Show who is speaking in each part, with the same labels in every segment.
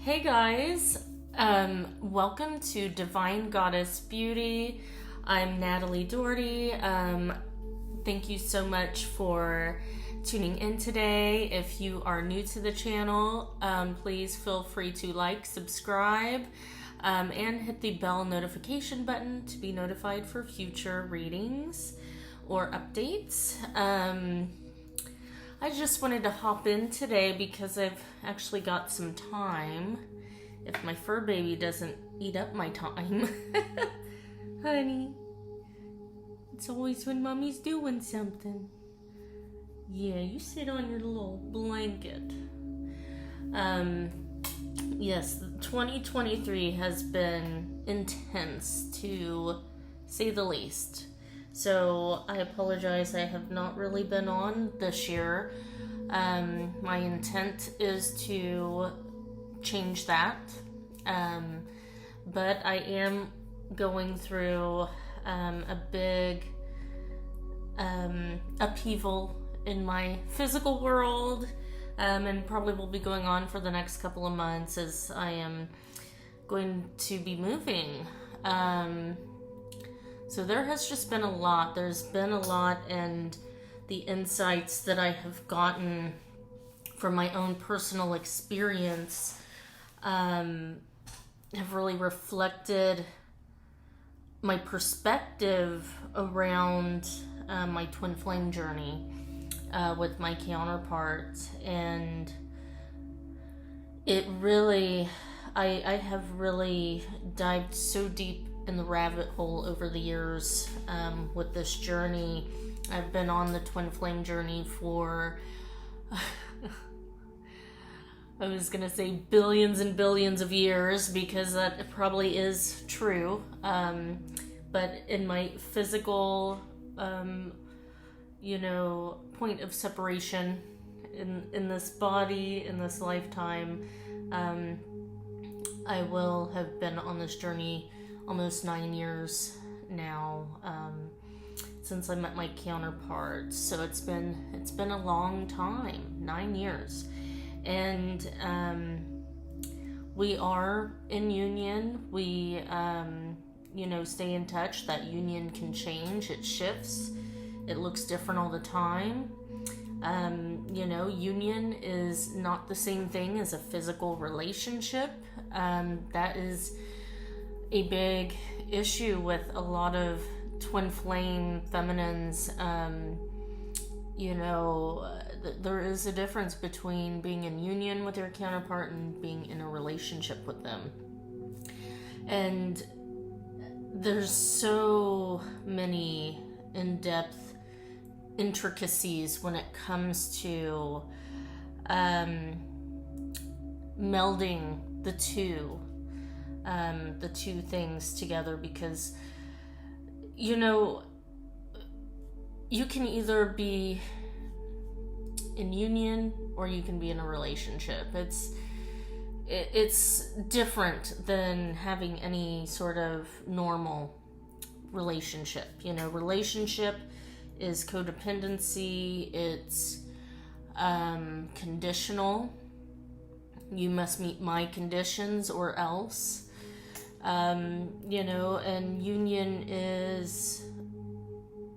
Speaker 1: Hey guys, welcome to Divine Goddess Beauty. I'm Natalie Doherty. Thank you so much for tuning in today. If you are new to the channel, please feel free to like, subscribe, and hit the bell notification button to be notified for future readings or updates. I just wanted to hop in today because I've actually got some time. If my fur baby doesn't eat up my time. Honey, it's always when mommy's doing something. Yeah, you sit on your little blanket. Yes, 2023 has been intense to say the least. So I apologize, I have not really been on this year. My intent is to change that. But I am going through a big upheaval in my physical world, and probably will be going on for the next couple of months as I am going to be moving. So there has just been a lot. There's been a lot, and the insights that I have gotten from my own personal experience have really reflected my perspective around my twin flame journey with my counterpart. And it really, I have really dived so deep in the rabbit hole over the years with this journey. I've been on the twin flame journey for I was gonna say billions and billions of years, because that probably is true, but in my physical point of separation in this body, in this lifetime, I will have been on this journey almost 9 years now, since I met my counterpart. So it's been a long time, 9 years, and we are in union. We stay in touch. That union can change. It shifts. It looks different all the time. Union is not the same thing as a physical relationship. That is a big issue with a lot of twin flame feminines. There is a difference between being in union with your counterpart and being in a relationship with them. And there's so many in-depth intricacies when it comes to melding the two things together, because you can either be in union or you can be in a relationship. It's different than having any sort of normal relationship. Relationship is codependency. It's conditional. You must meet my conditions or else. And union is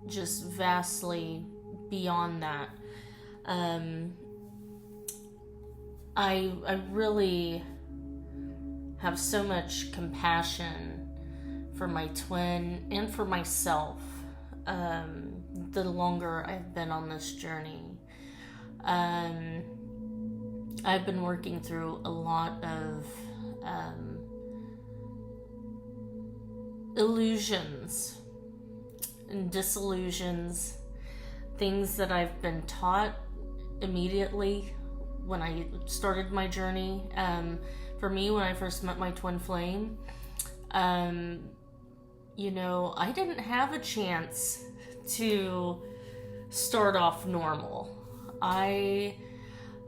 Speaker 1: just vastly beyond that. I really have so much compassion for my twin and for myself the longer I've been on this journey. I've been working through a lot of illusions and disillusions, things that I've been taught immediately when I started my journey. For me, when I first met my twin flame, I didn't have a chance to start off normal. I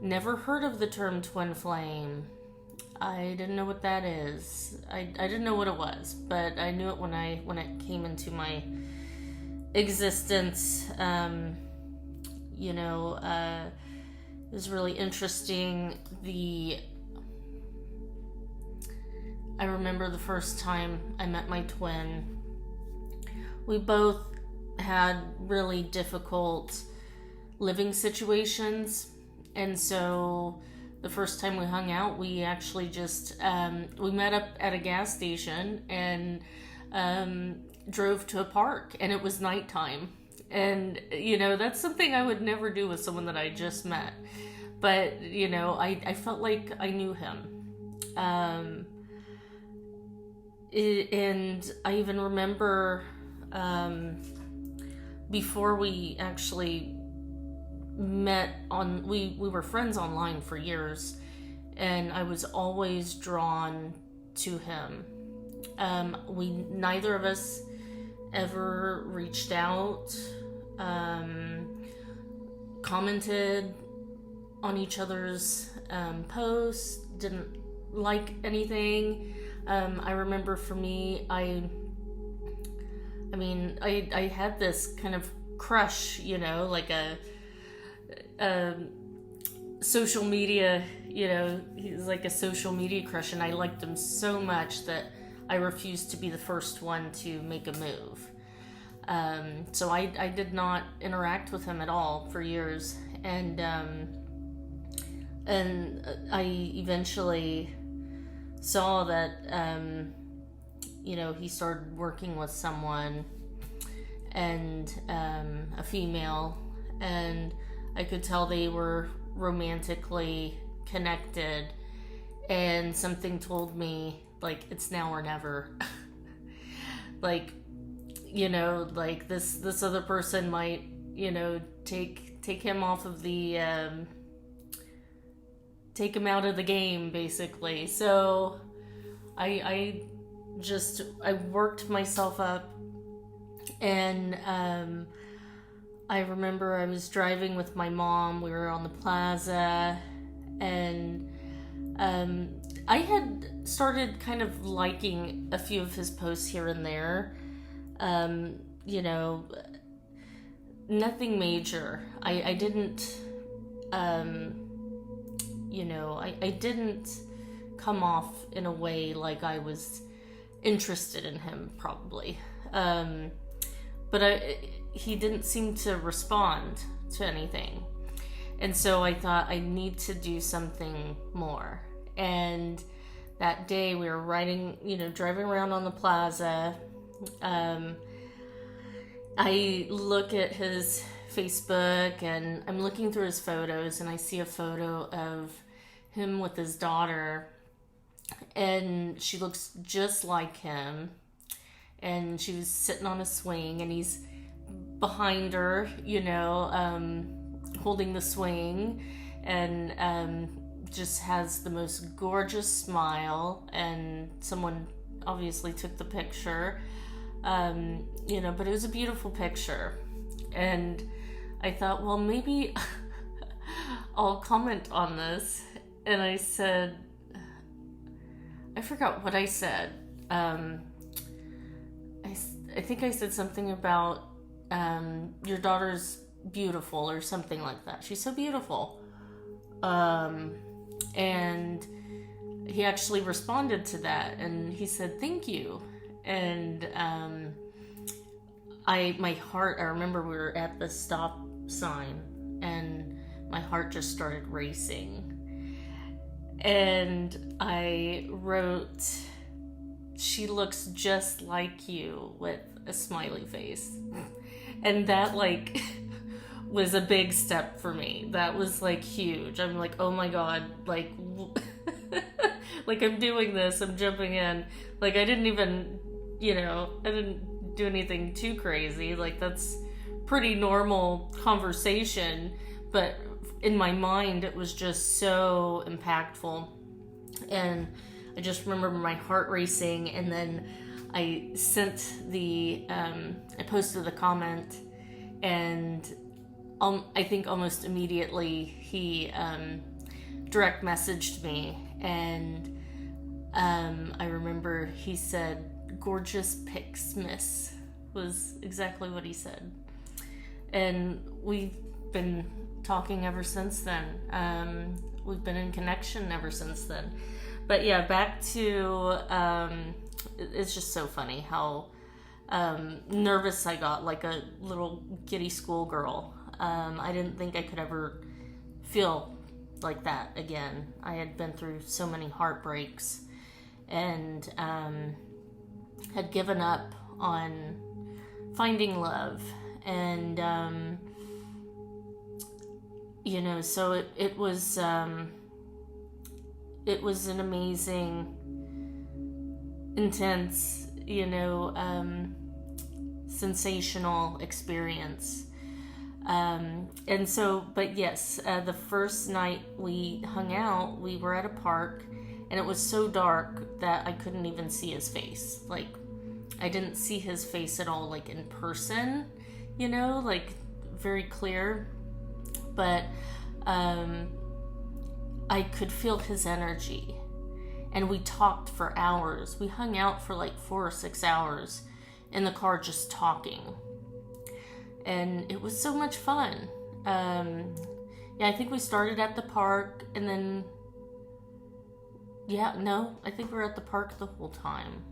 Speaker 1: never heard of the term twin flame. I didn't know what that is. I didn't know what it was, but I knew it when it came into my existence. It was really interesting, the I remember the first time I met my twin. We both had really difficult living situations, and so the first time we hung out, we actually just we met up at a gas station and drove to a park, and it was nighttime. And that's something I would never do with someone that I just met, but I felt like I knew him. And I even remember before we actually met we were friends online for years, and I was always drawn to him. Neither of us ever reached out, commented on each other's posts, didn't like anything. I remember for me, I had this kind of crush, like a social media, he's like a social media crush, and I liked him so much that I refused to be the first one to make a move. So I did not interact with him at all for years, and I eventually saw that he started working with someone, and a female, and I could tell they were romantically connected, and something told me, like, it's now or never. Like, this other person might, take him off of the, take him out of the game, basically. So I worked myself up, and I remember I was driving with my mom. We were on the plaza, and I had started kind of liking a few of his posts here and there. Nothing major. I didn't, I didn't come off in a way like I was interested in him, probably. But he didn't seem to respond to anything. And so I thought, I need to do something more. And that day we were driving around on the plaza. I look at his Facebook, and I'm looking through his photos, and I see a photo of him with his daughter, and she looks just like him, and she was sitting on a swing, and he's behind her, holding the swing, and just has the most gorgeous smile, and someone obviously took the picture, but it was a beautiful picture. And I thought, well, maybe I'll comment on this. And I said, I forgot what I said. I think I said something about your daughter's beautiful, or something like that. She's so beautiful. And he actually responded to that, and he said, thank you. And my heart, I remember we were at the stop sign, and my heart just started racing. And I wrote, she looks just like you, with a smiley face. And that, was a big step for me. That was, huge. I'm like, oh my God, I'm doing this, I'm jumping in. I didn't even, I didn't do anything too crazy. That's pretty normal conversation, but in my mind, it was just so impactful. And I just remember my heart racing, and then I sent I posted the comment, and I think almost immediately he direct messaged me, and I remember he said, gorgeous pics, miss, was exactly what he said. And we've been talking ever since then. We've been in connection ever since then. But yeah, back to, it's just so funny how nervous I got, like a little giddy schoolgirl. I didn't think I could ever feel like that again. I had been through so many heartbreaks and had given up on finding love. And, so it was an amazing, intense, sensational experience. But yes, the first night we hung out, we were at a park, and it was so dark that I couldn't even see his face. Like, I didn't see his face at all, like in person, like very clear. But I could feel his energy, and we talked for hours. We hung out for like 4 or 6 hours in the car just talking, and it was so much fun. I think we started at the park, and then I think we were at the park the whole time.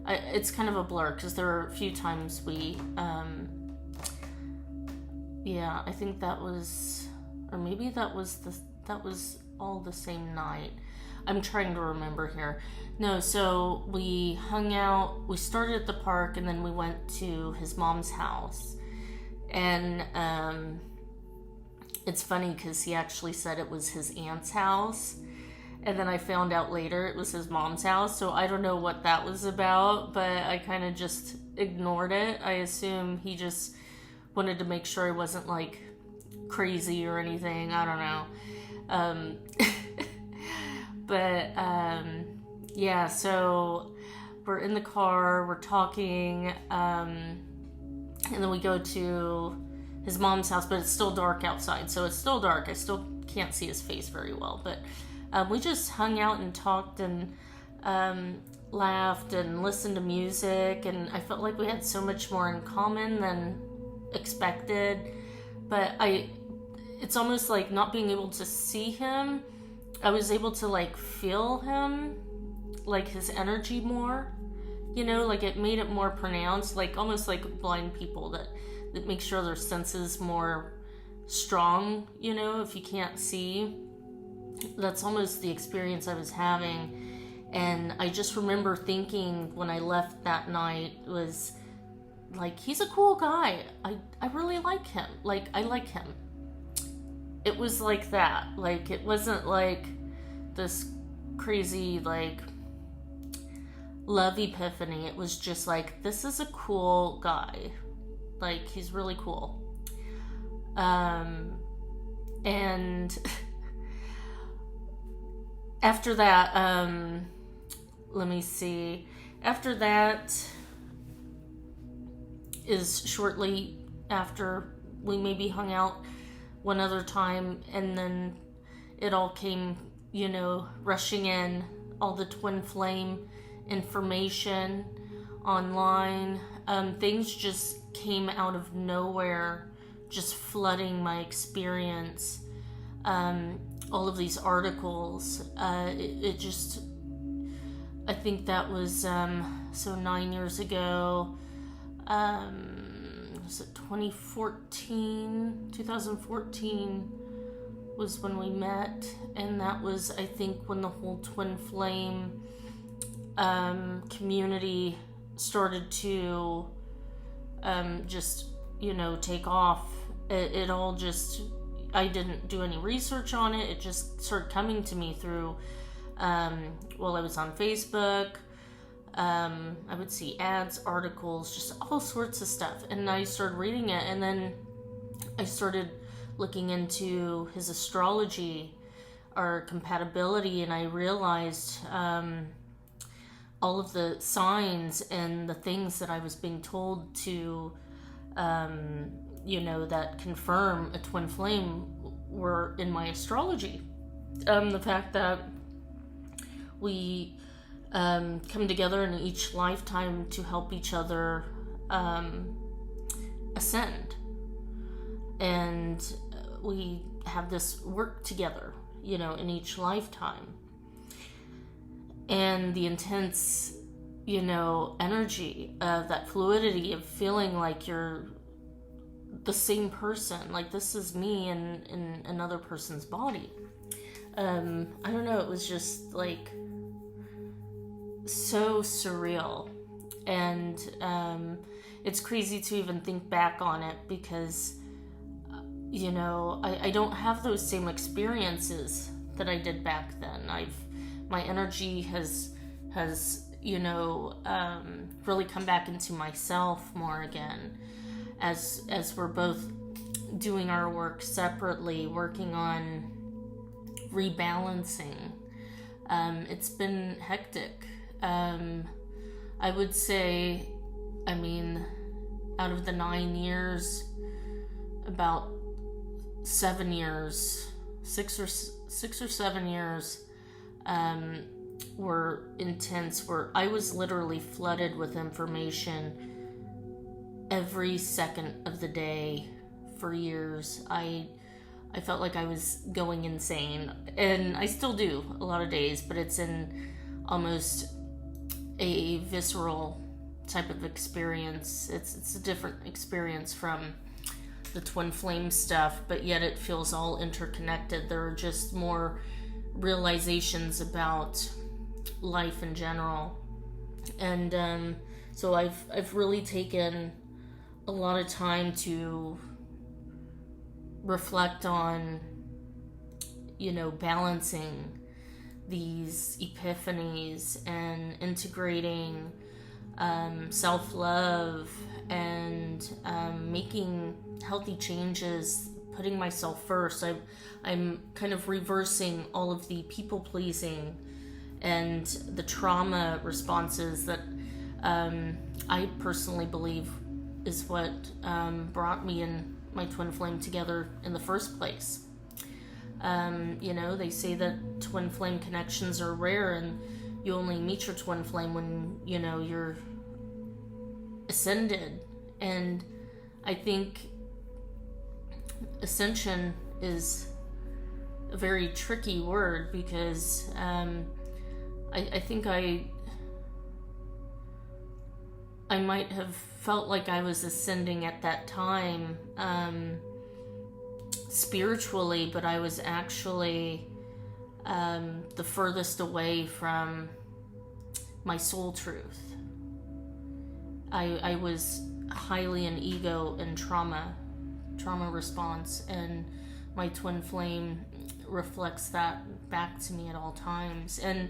Speaker 1: It's kind of a blur because there were a few times we I think that was, or maybe that was all the same night. I'm trying to remember here. No, so we hung out, we started at the park, and then we went to his mom's house. And it's funny because he actually said it was his aunt's house. And then I found out later it was his mom's house. So I don't know what that was about, but I kind of just ignored it. I assume he just wanted to make sure I wasn't like crazy or anything. I don't know. So we're in the car, we're talking, and then we go to his mom's house, but it's still dark outside, so it's still dark. I still can't see his face very well, but we just hung out and talked and laughed and listened to music, and I felt like we had so much more in common than expected. But it's almost like not being able to see him, I was able to like feel him, like his energy more, like it made it more pronounced, like almost like blind people that make sure their senses more strong, if you can't see. That's almost the experience I was having. And I just remember thinking when I left that night was like, he's a cool guy. I really like him. Like, I like him. It was like that. Like, it wasn't like this crazy, like, love epiphany. It was just like, this is a cool guy. Like, he's really cool. And after that, let me see. After that is shortly after we maybe hung out one other time, and then it all came, rushing in, all the twin flame information online. Things just came out of nowhere, just flooding my experience. All of these articles, it just, I think that was, 9 years ago, was it 2014 was when we met, and that was, I think, when the whole twin flame community started to just, take off. It all just, I didn't do any research on it. It just started coming to me through, I was on Facebook. I would see ads, articles, just all sorts of stuff. And I started reading it, and then I started looking into his astrology, our compatibility, and I realized all of the signs and the things that I was being told to, that confirm a twin flame were in my astrology. The fact that we come together in each lifetime to help each other ascend, and we have this work together, in each lifetime. and the intense, energy of that fluidity of feeling like you're the same person, like this is me in another person's body. I don't know, it was just like so surreal. And it's crazy to even think back on it because, I don't have those same experiences that I did back then. My energy has really come back into myself more again as we're both doing our work separately, working on rebalancing. It's been hectic. I would say, out of the 9 years, about 7 years, 6 or 7 years, were intense, where I was literally flooded with information every second of the day for years. I felt like I was going insane, and I still do a lot of days, but it's in almost a visceral type of experience. It's a different experience from the twin flame stuff, but yet it feels all interconnected. There are just more realizations about life in general, and so I've really taken a lot of time to reflect on, balancing these epiphanies and integrating self-love and making healthy changes, putting myself first. I'm kind of reversing all of the people-pleasing and the trauma responses that I personally believe is what brought me and my twin flame together in the first place. They say that twin flame connections are rare, and you only meet your twin flame when, you're ascended. And I think ascension is a very tricky word because I think I might have felt like I was ascending at that time spiritually, but I was actually the furthest away from my soul truth. I was highly in ego and trauma response, and my twin flame reflects that back to me at all times. And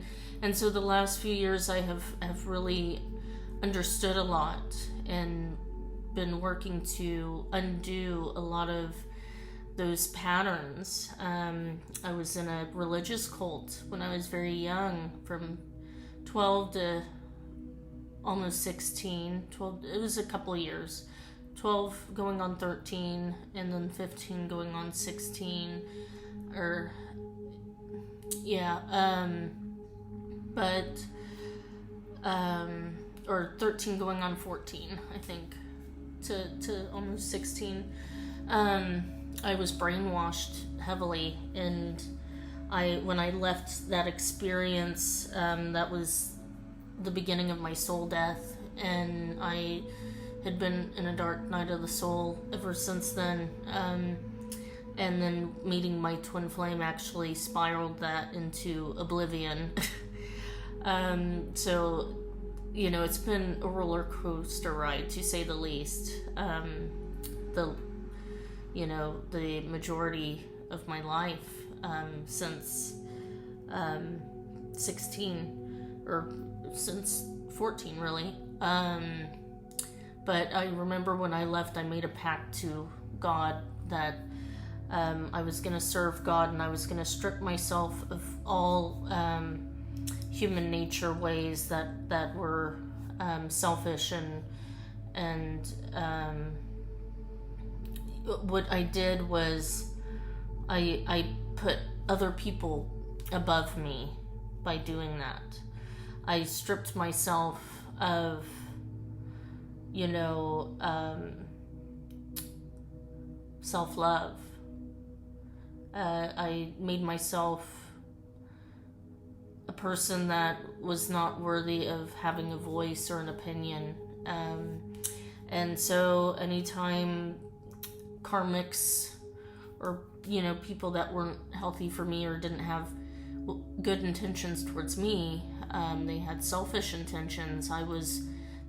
Speaker 1: so the last few years I have really understood a lot and been working to undo a lot of those patterns. I was in a religious cult when I was very young, from 12 to almost 16. 12, it was a couple of years. 12 going on 13, and then 15 going on 16. Or 13 going on 14, I think, to almost 16. I was brainwashed heavily, and when I left that experience, that was the beginning of my soul death, and I had been in a dark night of the soul ever since then. And then meeting my twin flame actually spiraled that into oblivion. So, it's been a roller coaster ride, to say the least. The majority of my life, since 16, or since 14, really. But I remember when I left, I made a pact to God that I was going to serve God, and I was going to strip myself of all human nature ways that were selfish, and what I did was I put other people above me by doing that. I stripped myself of self-love. I made myself a person that was not worthy of having a voice or an opinion. And so anytime karmics or, people that weren't healthy for me or didn't have good intentions towards me, they had selfish intentions. I was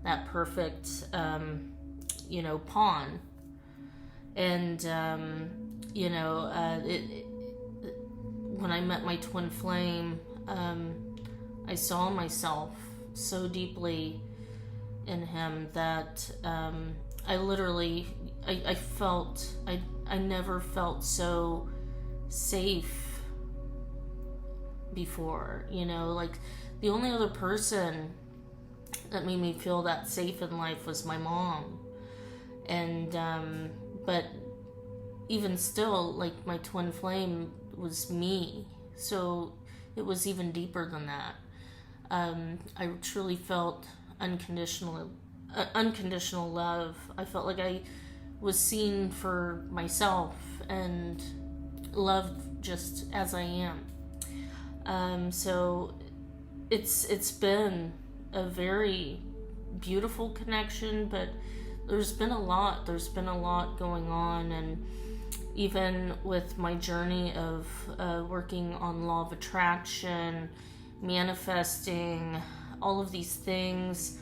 Speaker 1: that perfect, pawn. And, when I met my twin flame, I saw myself so deeply in him that I felt, I never felt so safe before, like the only other person that made me feel that safe in life was my mom. And, but even still, like my twin flame was me. So it was even deeper than that. I truly felt unconditional love. I felt like I was seen for myself and loved just as I am. So it's been a very beautiful connection, but there's been a lot going on. And even with my journey of working on law of attraction, manifesting, all of these things,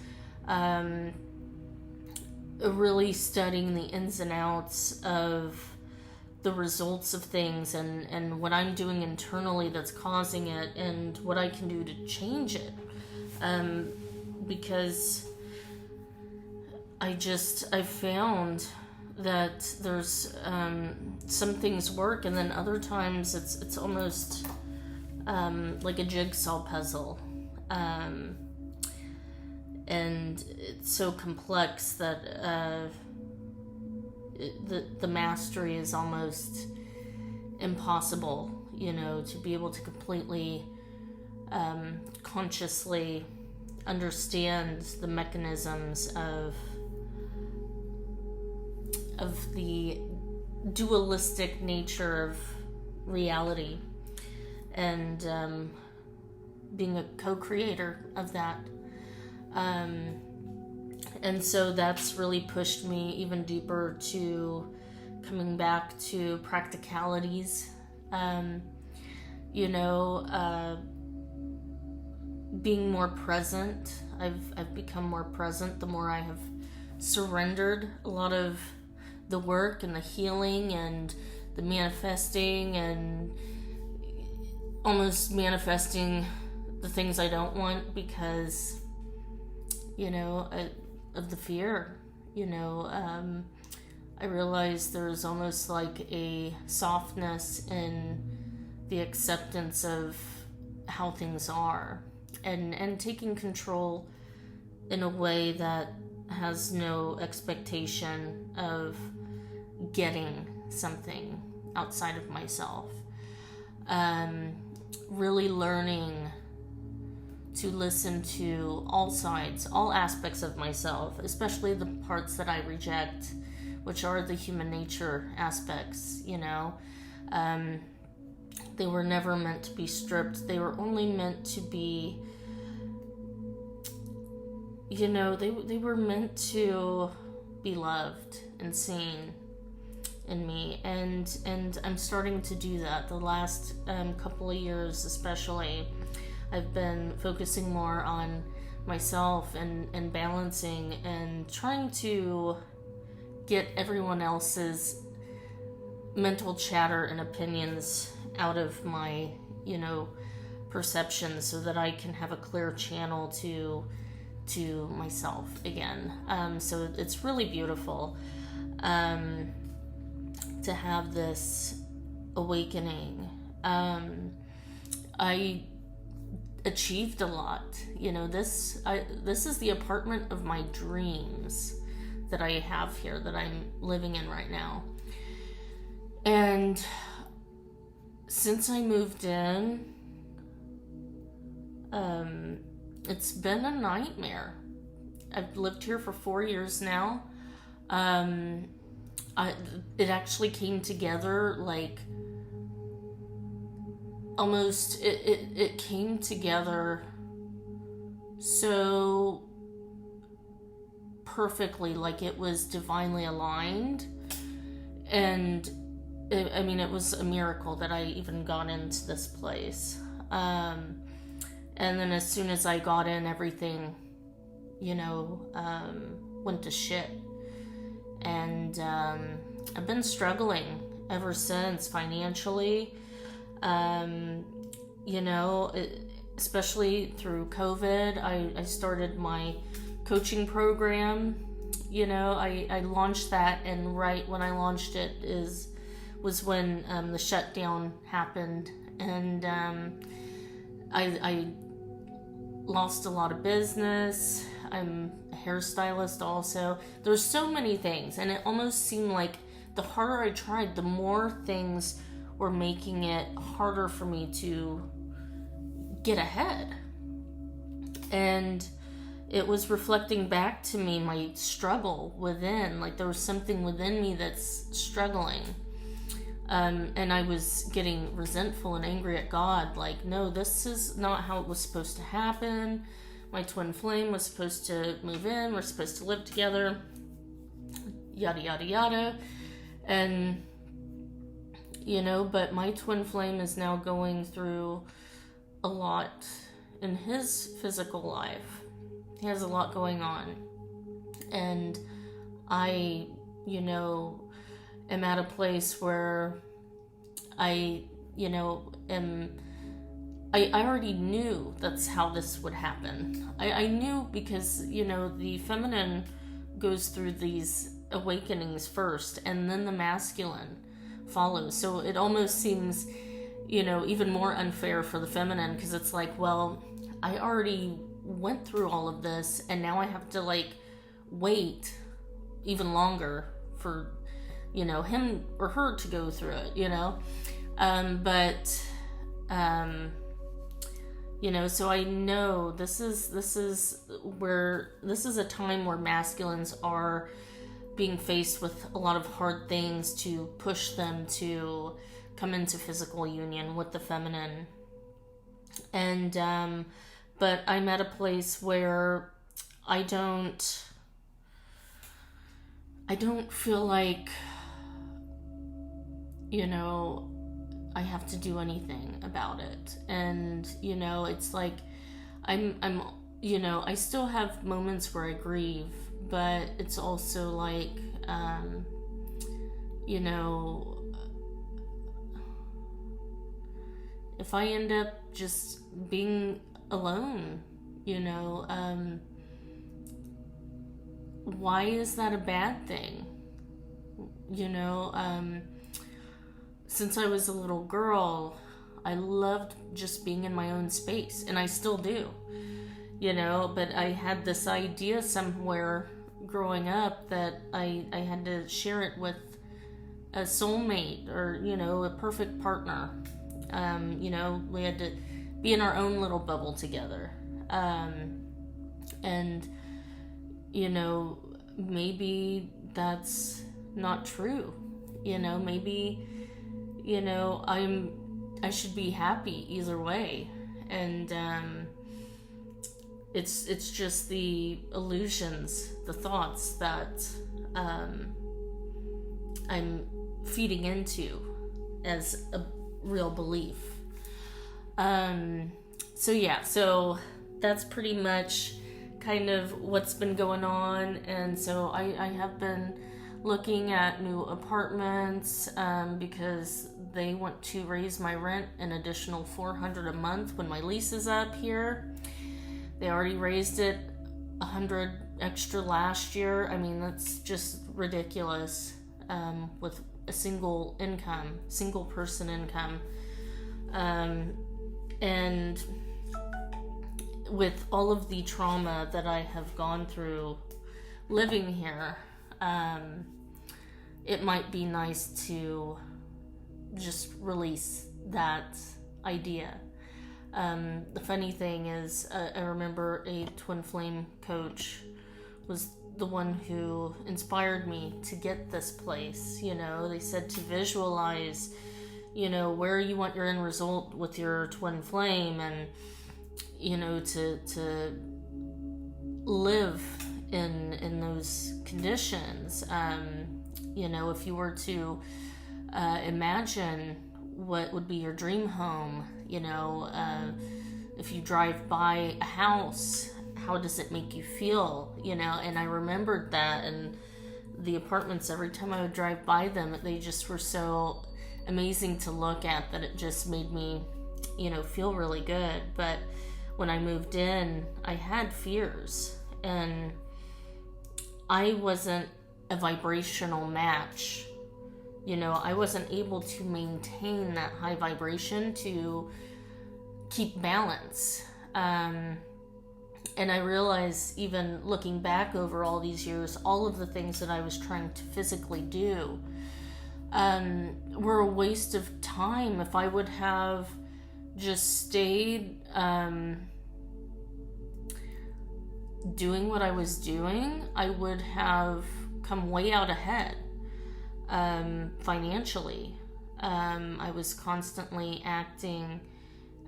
Speaker 1: really studying the ins and outs of the results of things and what I'm doing internally that's causing it and what I can do to change it. Because I found that there's some things work, and then other times it's almost like a jigsaw puzzle, and it's so complex that the mastery is almost impossible, to be able to completely consciously understand the mechanisms of the dualistic nature of reality, and being a co-creator of that. And so that's really pushed me even deeper to coming back to practicalities, being more present. I've become more present the more I have surrendered a lot of the work and the healing and the manifesting, and almost manifesting the things I don't want because, of the fear. I realized there's almost like a softness in the acceptance of how things are, and taking control in a way that has no expectation of getting something outside of myself. Really learning to listen to all sides, all aspects of myself, especially the parts that I reject, which are the human nature aspects, They were never meant to be stripped. They were only meant to be, they were meant to be loved and seen in me, and I'm starting to do that. The last couple of years especially, I've been focusing more on myself and balancing and trying to get everyone else's mental chatter and opinions out of my perception, so that I can have a clear channel to myself again. So it's really beautiful to have this awakening. I achieved a lot. This is the apartment of my dreams that I have here, that I'm living in right now. And since I moved in, it's been a nightmare. I've lived here for 4 years now. It actually came together like almost, it came together so perfectly, like it was divinely aligned. And it was a miracle that I even got into this place. And then as soon as I got in, everything, went to shit. And I've been struggling ever since financially, especially through COVID. I started my coaching program. I launched that, and right when I launched it was when the shutdown happened, and I lost a lot of business. I'm a hairstylist also. There's so many things, and it almost seemed like the harder I tried, the more things were making it harder for me to get ahead. And it was reflecting back to me my struggle within. Like there was something within me that's struggling. And I was getting resentful and angry at God. Like, no, this is not how it was supposed to happen. My twin flame was supposed to move in. We're supposed to live together. Yada, yada, yada. And, but my twin flame is now going through a lot in his physical life. He has a lot going on. And I, am at a place where I already knew that's how this would happen. I knew because, the feminine goes through these awakenings first, and then the masculine follows. So it almost seems, even more unfair for the feminine, because it's like, well, I already went through all of this, and now I have to wait even longer for him or her to go through it, so I know this is a time where masculines are being faced with a lot of hard things to push them to come into physical union with the feminine. And but I'm at a place where I don't feel like I have to do anything about it. And it's like I'm I still have moments where I grieve, but it's also like if I end up just being alone, why is that a bad thing? Since I was a little girl, I loved just being in my own space, and I still do, but I had this idea somewhere growing up that I had to share it with a soulmate or, a perfect partner. We had to be in our own little bubble together. And, maybe that's not true. Maybe, I should be happy either way. And, it's just the illusions, the thoughts that, I'm feeding into as a real belief. So that's pretty much kind of what's been going on. And so I have been looking at new apartments because they want to raise my rent an additional $400 a month when my lease is up here. They already raised it $100 extra last year. I mean, that's just ridiculous with a single person income. And with all of the trauma that I have gone through living here, it might be nice to just release that idea. The funny thing is, I remember a twin flame coach was the one who inspired me to get this place. They said to visualize, where you want your end result with your twin flame, and, to live in those conditions. If you were to imagine what would be your dream home, if you drive by a house, how does it make you feel, and I remembered that, and the apartments, every time I would drive by them, they just were so amazing to look at that it just made me, feel really good. But when I moved in, I had fears, and I wasn't a vibrational match. I wasn't able to maintain that high vibration to keep balance. And I realized, even looking back over all these years, all of the things that I was trying to physically do were a waste of time. If I would have just stayed doing what I was doing, I would have come way out ahead financially. I was constantly acting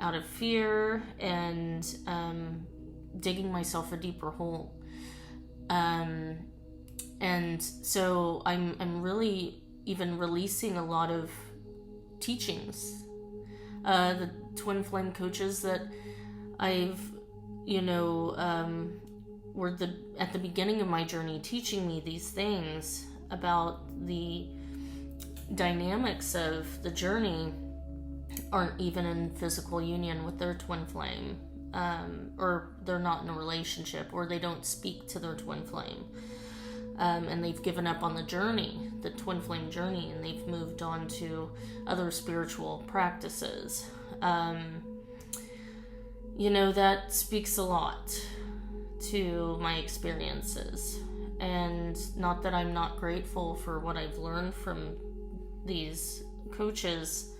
Speaker 1: out of fear and digging myself a deeper hole. And so I'm really even releasing a lot of teachings. The twin flame coaches that I've, were at the beginning of my journey teaching me these things about the dynamics of the journey aren't even in physical union with their twin flame, or they're not in a relationship, or they don't speak to their twin flame, and they've given up on the journey, the twin flame journey, and they've moved on to other spiritual practices. That speaks a lot to my experiences, and not that I'm not grateful for what I've learned from these coaches.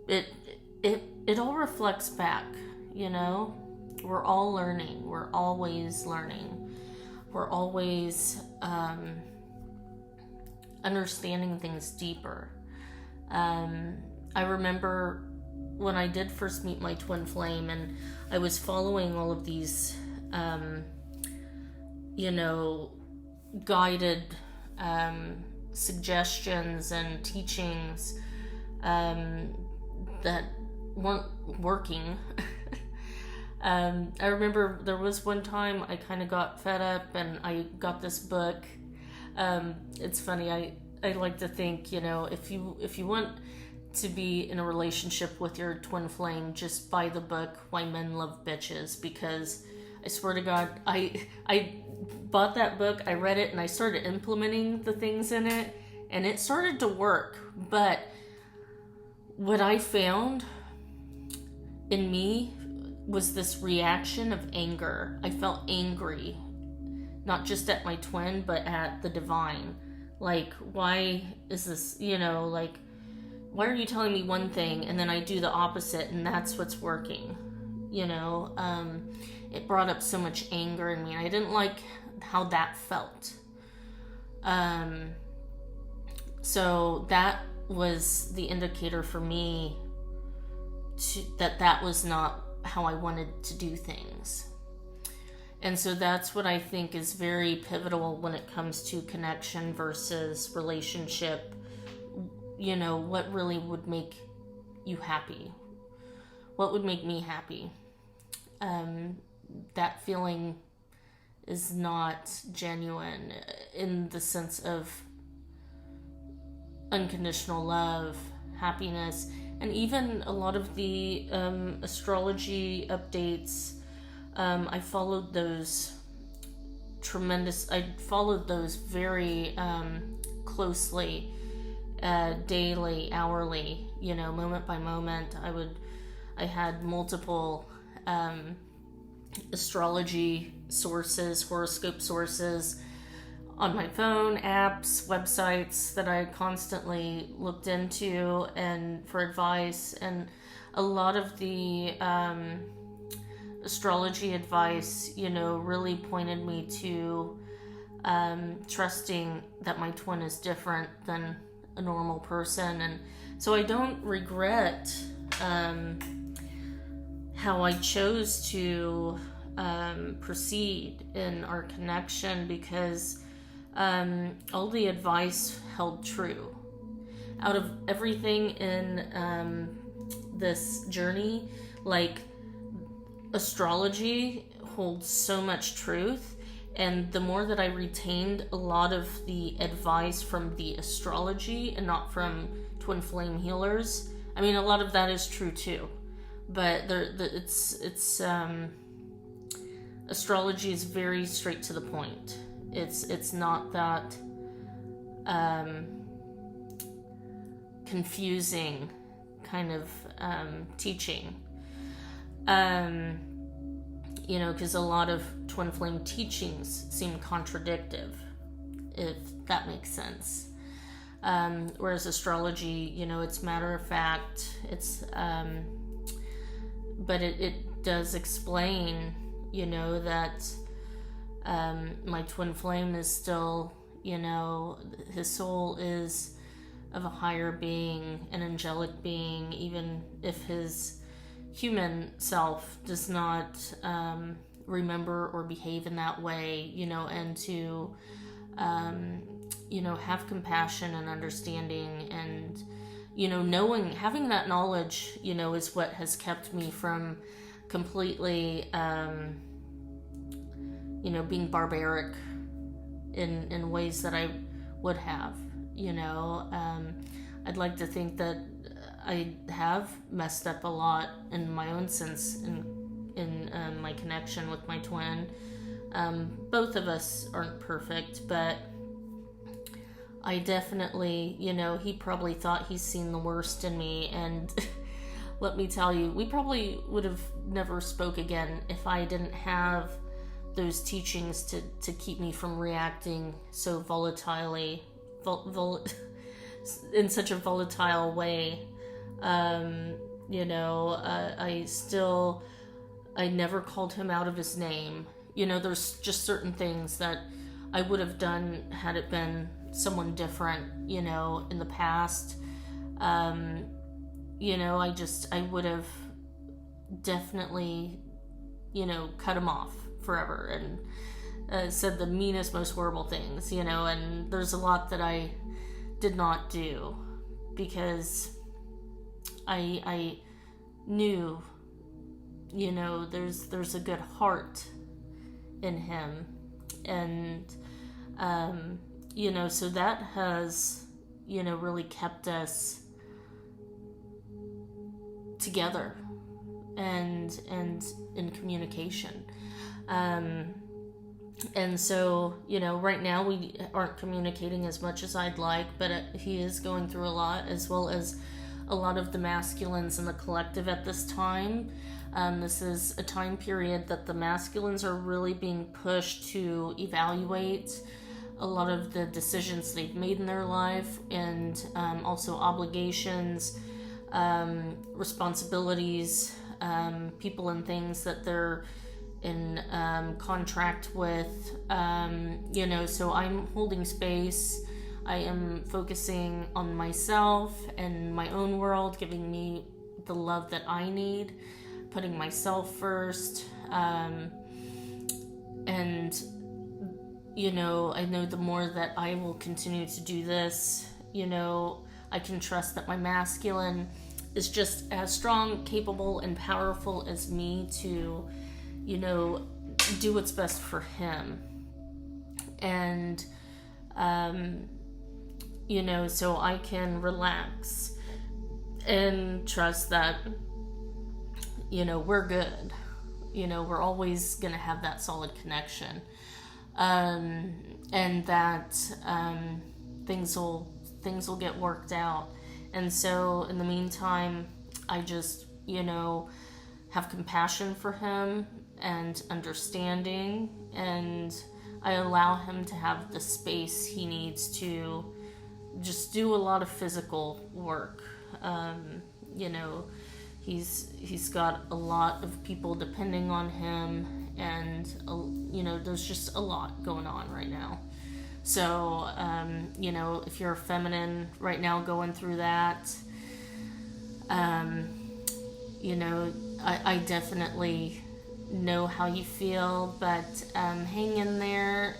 Speaker 1: It all reflects back. We're all learning. We're always learning. We're always understanding things deeper. I remember when I did first meet my twin flame, and I was following all of these guided suggestions and teachings that weren't working. I remember there was one time I kind of got fed up, and I got this book. It's funny, I like to think, if you want to be in a relationship with your twin flame, just buy the book Why Men Love Bitches, because I swear to God, I bought that book, I read it, and I started implementing the things in it, and it started to work. But what I found in me was this reaction of anger. I felt angry, not just at my twin, but at the divine. Like, why is this, why are you telling me one thing and then I do the opposite and that's what's working? It brought up so much anger in me, and I didn't like how that felt. So that was the indicator for me that was not how I wanted to do things. And so that's what I think is very pivotal when it comes to connection versus relationship. What really would make you happy? What would make me happy? That feeling is not genuine in the sense of unconditional love, happiness, and even a lot of the astrology updates. I followed those very closely, daily, hourly, moment by moment. I had multiple astrology sources, horoscope sources on my phone, apps, websites that I constantly looked into and for advice. And a lot of the astrology advice, really pointed me to trusting that my twin is different than a normal person, and So I don't regret how I chose to proceed in our connection, because all the advice held true. Out of everything in this journey, like, astrology holds so much truth, and the more that I retained a lot of the advice from the astrology and not from twin flame healers, I mean, a lot of that is true too, but astrology is very straight to the point. It's not that confusing kind of teaching. Because a lot of twin flame teachings seem contradictive, if that makes sense. Whereas astrology, it's matter of fact. It's, but it does explain, that my twin flame is still, his soul is of a higher being, an angelic being, even if his human self does not remember or behave in that way, and to, have compassion and understanding, and, having that knowledge, is what has kept me from completely, being barbaric in ways that I would have, I'd like to think that I have messed up a lot in my own sense in my connection with my twin. Both of us aren't perfect, but I definitely, he probably thought he's seen the worst in me, and let me tell you, we probably would have never spoke again if I didn't have those teachings to keep me from reacting so volatilely, in such a volatile way. I never called him out of his name. There's just certain things that I would have done had it been someone different, in the past. I would have definitely, cut him off forever and said the meanest, most horrible things, and there's a lot that I did not do because I knew, there's a good heart in him, and so that has, really kept us together and in communication. And so, right now we aren't communicating as much as I'd like, but he is going through a lot, as well as a lot of the masculines in the collective at this time. This is a time period that the masculines are really being pushed to evaluate a lot of the decisions they've made in their life, and also obligations, responsibilities, people and things that they're in contract with, so I'm holding space. I am focusing on myself and my own world, giving me the love that I need, putting myself first, and I know the more that I will continue to do this, I can trust that my masculine is just as strong, capable, and powerful as me to do what's best for him. And so I can relax and trust that we're good. We're always gonna have that solid connection, and that things will get worked out. And so in the meantime, I just have compassion for him and understanding, and I allow him to have the space he needs to just do a lot of physical work. He's got a lot of people depending on him, and there's just a lot going on right now. So if you're a feminine right now going through that, You know, I definitely know how you feel, but hang in there.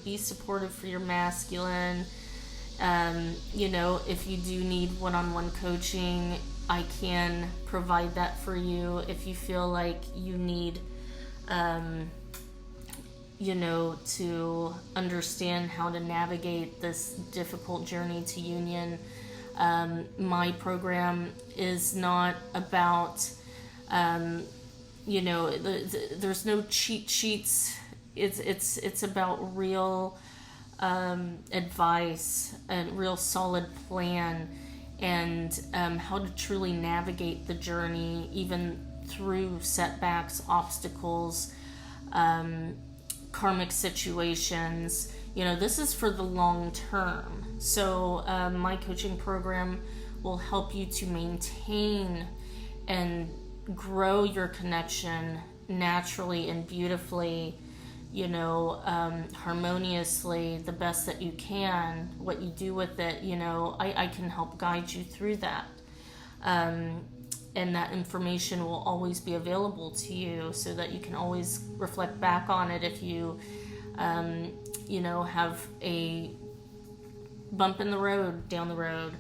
Speaker 1: Be supportive for your masculine. You know, if you do need one-on-one coaching, I can provide that for you. If you feel like you need, you know, to understand how to navigate this difficult journey to union, my program is not about, you know, there's no cheat sheets. It's about real advice, a real solid plan, and how to truly navigate the journey, even through setbacks, obstacles, karmic situations. You know, this is for the long term. So my coaching program will help you to maintain and grow your connection naturally and beautifully, you know, harmoniously, the best that you can. What you do with it, you know, I can help guide you through that. And that information will always be available to you, so that you can always reflect back on it if you, you know, have a bump in the road, down the road.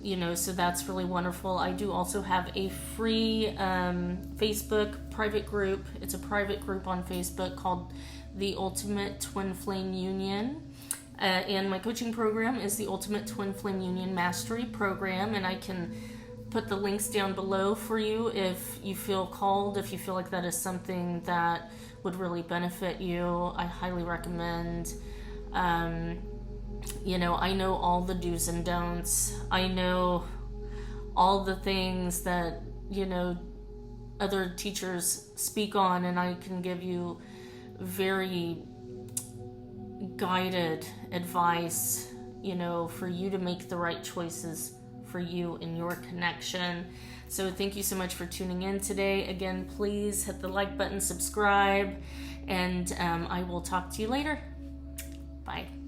Speaker 1: You know, so that's really wonderful. I do also have a free Facebook private group. It's a private group on Facebook called the Ultimate Twin Flame Union. And my coaching program is the Ultimate Twin Flame Union Mastery Program, and I can put the links down below for you if you feel called, if you feel like that is something that would really benefit you. I highly recommend. You know, I know all the do's and don'ts. I know all the things that, you know, other teachers speak on, and I can give you very guided advice, you know, for you to make the right choices for you and your connection. So thank you so much for tuning in today. Again, please hit the like button, subscribe, and I will talk to you later. Bye.